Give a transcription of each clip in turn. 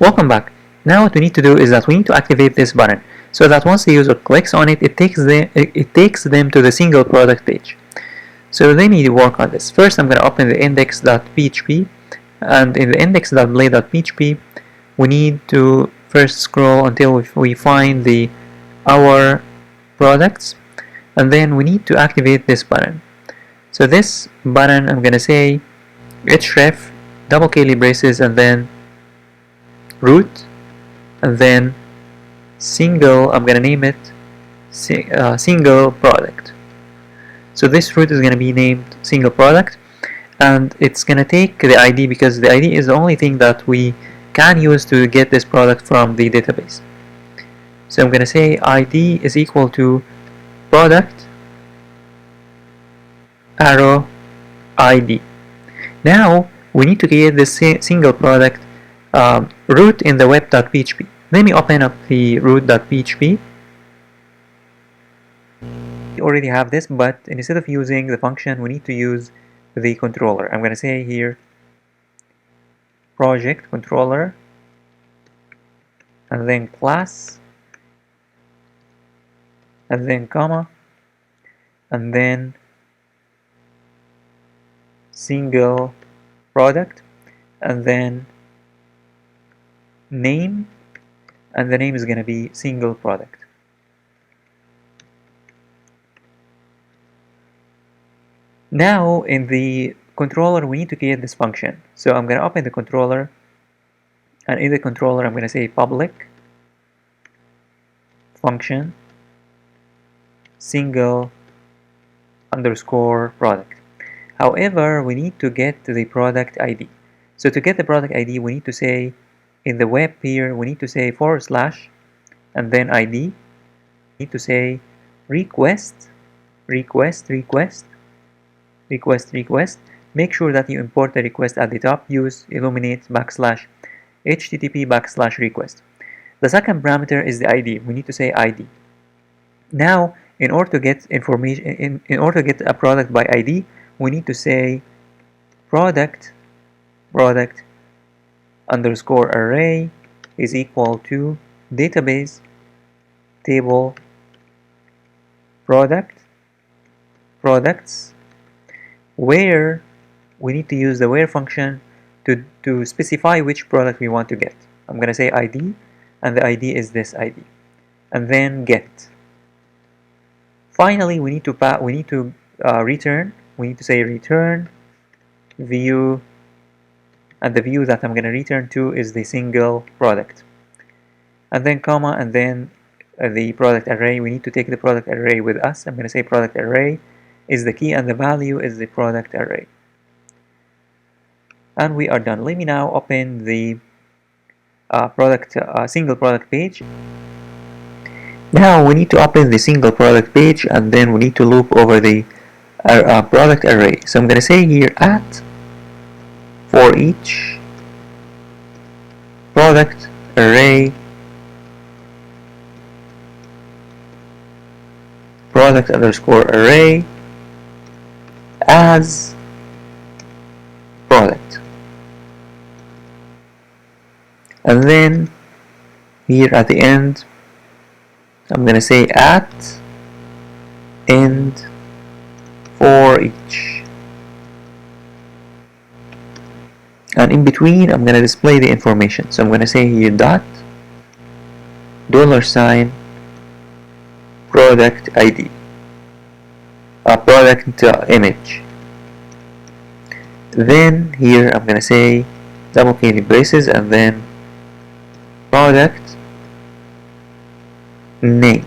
Welcome back. Now what we need to do is that we need to activate this button so that once the user clicks on it, it takes them to the single product page. So they need to work on this. First, I'm going to open the index.php, and in the index.play.php, we need to first scroll until we find the our products, and then we need to activate this button. So this button, I'm going to say href double curly braces and then root, and then single, I'm going to name it single product. So this root is going to be named single product, and it's going to take the ID because the ID is the only thing that we can use to get this product from the database. So I'm going to say ID is equal to product arrow ID. Now we need to create this single product root in the web.php. Let me open up the root.php. We already have this, but instead of using the function, we need to use the controller. I'm going to say here project controller, and then class, and then comma, and then single product, and then name, and the name is going to be single product. Now in the controller we need to create this function. So I'm going to open the controller, and in the controller I'm going to say public function single underscore product. However, we need to get the product ID. So to get the product ID, we need to say in the web here, we need to say / and then ID. We need to say request. Make sure that you import the request at the top. Use illuminate /http /request. The second parameter is the ID. We need to say ID. Now, in order to get information, in order to get a product by ID, we need to say product underscore array is equal to database table products, where we need to use the where function to specify which product we want to get. I'm going to say ID, and the ID is this ID, and then get. Finally, we need to return. We need to say return view, and the view that I'm going to return to is the single product, and then comma, and then the product array. We need to take the product array with us. I'm going to say product array is the key, and the value is the product array. And we are done. Let me now open the single product page. Now we need to open the single product page, and then we need to loop over the product array. So I'm going to say here at for each product array product underscore array as product, and then here at the end I'm going to say at end for each, and in between I'm going to display the information. So I'm going to say here dot $sign product ID, product image. Then here I'm going to say double curly braces and then product name.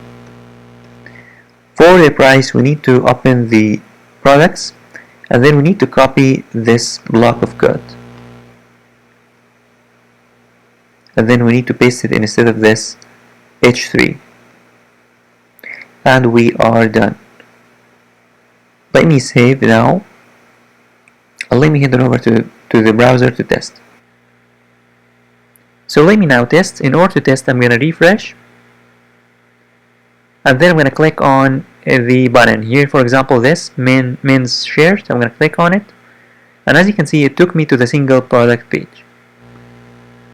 For the price, we need to open the products, and then we need to copy this block of code, and then we need to paste it instead of this h3, and we are done. Let me save now, and let me head over to the browser to test. So let me now test. In order to test, I'm going to refresh, and then I'm going to click on the button here. For example, this men's shirt, I'm going to click on it, and as you can see, it took me to the single product page.